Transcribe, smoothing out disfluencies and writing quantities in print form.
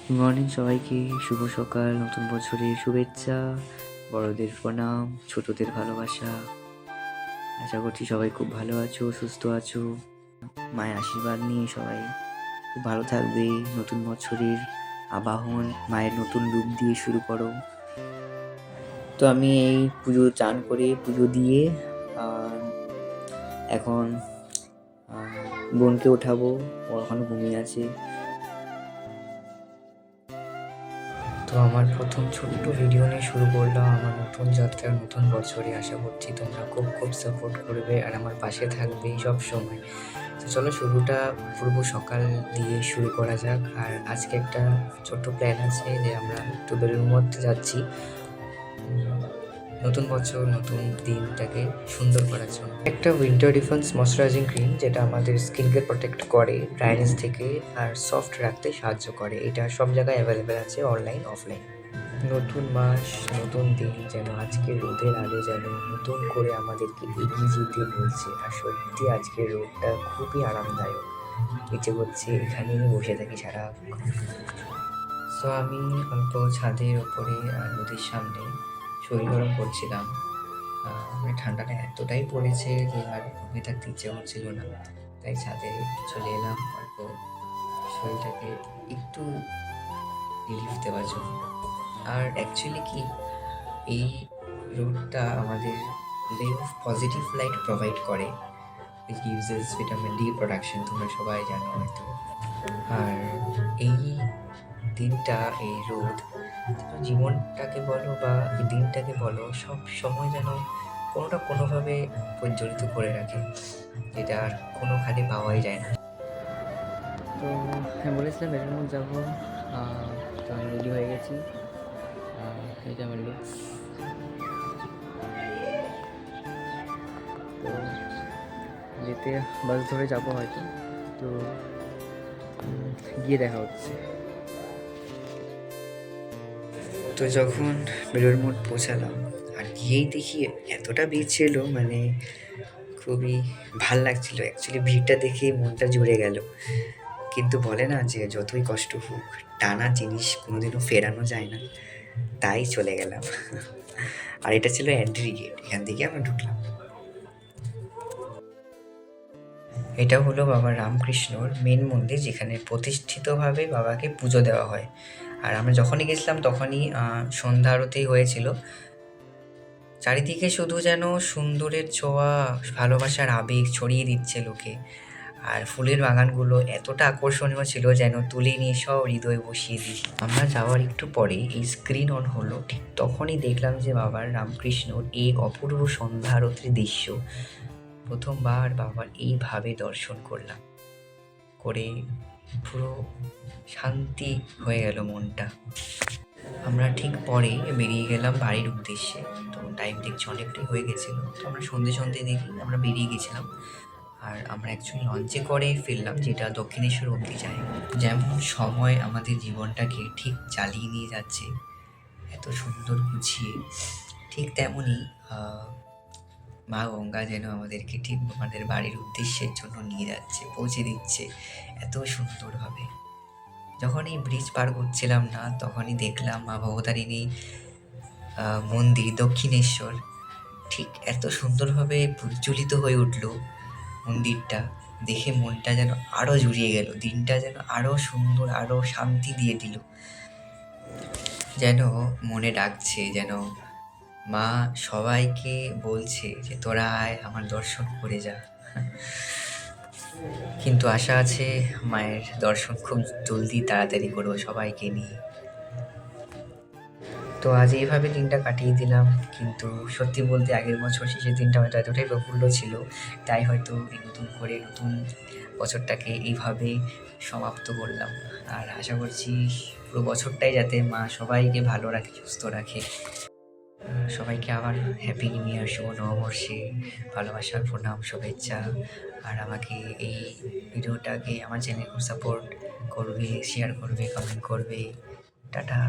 Good morning সবাইকে, শুভ সকাল, নতুন বছরের শুভেচ্ছা, বড়দের প্রণাম, ছোটদের ভালোবাসা। আশা করছি সবাই খুব ভালো আছো, সুস্থ আছো। মায়ের আশীর্বাদ নিয়ে সবাই খুব ভালো থাকবে। নতুন বছরের আবাহন মায়ের নতুন রূপ দিয়ে শুরু করো। তো আমি এই পুজো চান করে পুজো দিয়ে এখন বোনকে ওঠাবো, ও এখনো ঘুমিয়ে আছে। তো আমার প্রথম ছোট্ট ভিডিও নিয়ে শুরু করলাম আমার নতুন যাত্রা, নতুন বছরে। আশা করছি তোমরা খুব খুব সাপোর্ট করবে আর আমার পাশে থাকবে সব সময়। তো চলো শুরুটা পূর্ব সকাল দিয়ে শুরু করা যাক। আর আজকে একটা ছোট্ট প্ল্যান আছে যে আমরা একটু বেলুড় মঠ যাচ্ছি নতুন বছর, নতুন দিনটাকে সুন্দর করার জন্য। একটা উইন্টার ডিফেন্স ময়শ্চারাইজিং ক্রিম যেটা আমাদের স্কিনকে প্রোটেক্ট করে ড্রাইনেস থেকে আর সফট রাখতে সাহায্য করে। এটা সব জায়গায় অ্যাভেলেবেল আছে, অনলাইন অফলাইন। নতুন মাস, নতুন দিন, যেন আজকের রোদের আলো যেন নতুন করে আমাদেরকে এগিয়ে যেতে বলছে। আর সত্যি আজকের রোদটা খুবই আরামদায়ক, ইচ্ছে করছে এখানেই বসে থাকি সারা। সো আমি অল্প ছাদের ওপরে নদীর সামনে শরীর গরম করছিলাম। ঠান্ডাটা এতটাই পড়েছে যে আর রুমে থাকতে ইচ্ছে করছিল না, তাই ছাদে চলে এলাম অল্প শরীরটাকে একটু রিলিফ দেওয়ার জন্য। আর অ্যাকচুয়ালি কি, এই রোদটা আমাদের রে অফ পজিটিভ লাইট প্রোভাইড করে, which gives us vitamin D production, তোমরা সবাই জানো হয়তো। আর এই দিনটা, এই রোদ জীবনটাকে বলো বা এই দিনটাকে বলো, সব সময় যেন কোনো না কোনোভাবে প্রজ্বলিত করে রাখে, যেটা আর কোনোখানে পাওয়াই যায় না। তো আমি বলেছিলাম বেলুড় মঠ যাবো, তো আমি রেডি হয়ে গেছি। এটা আমার লুকস। তো যেতে বাস ধরে যাবো হয়তো, তো গিয়ে দেখা হচ্ছে। তো যখন বেলুড় মঠ পৌঁছালাম আর গিয়েই দেখি এতটা ভিড় ছিল, মানে খুবই ভাল লাগছিল। অ্যাকচুয়ালি ভিড়টা দেখে মনটা জুড়ে গেল। কিন্তু বলে না যে যতই কষ্ট হোক টানা জিনিস কোনোদিনও ফেরানো যায় না, তাই চলে গেলাম। আর এটা ছিল এন্ট্রি গেট, এখান থেকে আমরা ঢুকলাম। এটা হলো বাবা রামকৃষ্ণর মেন মন্দির, যেখানে প্রতিষ্ঠিতভাবে বাবাকে পুজো দেওয়া হয়। আর আমরা যখনই গেছিলাম তখনই সন্ধ্যা আরতি হয়েছিল। চারিদিকে শুধু যেন সুন্দরের ছোঁয়া, ভালোবাসার আবেগ ছড়িয়ে দিচ্ছে লোকে। আর ফুলের বাগানগুলো এতটা আকর্ষণীয় ছিল যেন তুলে নিয়ে সব হৃদয়ে বসিয়ে দিই। আমরা যাওয়ার একটু পরে এই স্ক্রিন অন হলো, ঠিক তখনই দেখলাম যে বাবার রামকৃষ্ণর এই অপূর্ব সন্ধ্যা আরতির দৃশ্য। প্রথমবার বাবার এইভাবে দর্শন করলাম, করে পুরো শান্তি হয়ে গেল মনটা। আমরা ঠিক পরে বেরিয়ে গেলাম বাড়ির উদ্দেশ্যে। তো টাইম দেখছি অনেকটাই হয়ে গেছিলো, তো আমরা সন্ধে দেখি আমরা বেরিয়ে গেছিলাম। আর আমরা অ্যাকচুয়ালি লঞ্চে করে ফিরলাম, যেটা দক্ষিণেশ্বর অবধি যায়। যেমন সময় আমাদের জীবনটাকে ঠিক চালিয়ে নিয়ে যাচ্ছে এত সুন্দর গুছিয়ে, ঠিক তেমনই মা গঙ্গা যেন আমাদেরকে ঠিক আমাদের বাড়ির উদ্দেশ্যের জন্য নিয়ে যাচ্ছে, পৌঁছে দিচ্ছে এত সুন্দরভাবে। যখন এই ব্রিজ পার করছিলাম না, তখনই দেখলাম মা ভবতারিণী মন্দির দক্ষিণেশ্বর ঠিক এত সুন্দরভাবে প্রজ্বলিত হয়ে উঠল। মন্দিরটা দেখে মনটা যেন আরও জুড়িয়ে গেল, দিনটা যেন আরও সুন্দর, আরও শান্তি দিয়ে দিল। যেন মনে ডাকছে, যেন মা সবাইকে বলছে যে তোরা আয়, আমার দর্শন করে যা। কিন্তু আশা আছে মায়ের দর্শন খুব জলদি তাড়াতাড়ি করবো সবাইকে নিয়ে। তো আজ এইভাবে দিনটা কাটিয়ে দিলাম। কিন্তু সত্যি বলতে আগের বছর শেষের দিনটা হয়তো এতটাই প্রফুল্ল ছিল, তাই হয়তো এই নতুন করে নতুন বছরটাকে এইভাবে সমাপ্ত করলাম। আর আশা করছি পুরো বছরটাই যাতে মা সবাইকে ভালো রাখে, সুস্থ রাখে। সবাইকে আবার হ্যাপি নিউ ইয়ার, শুভ নববর্ষে ভালোবাসার প্রণাম, শুভেচ্ছা। আর আমাকে এই ভিডিওটাকে আমার চ্যানেলে খুব সাপোর্ট করবে, শেয়ার করবে, কমেন্ট করবে। টাটা।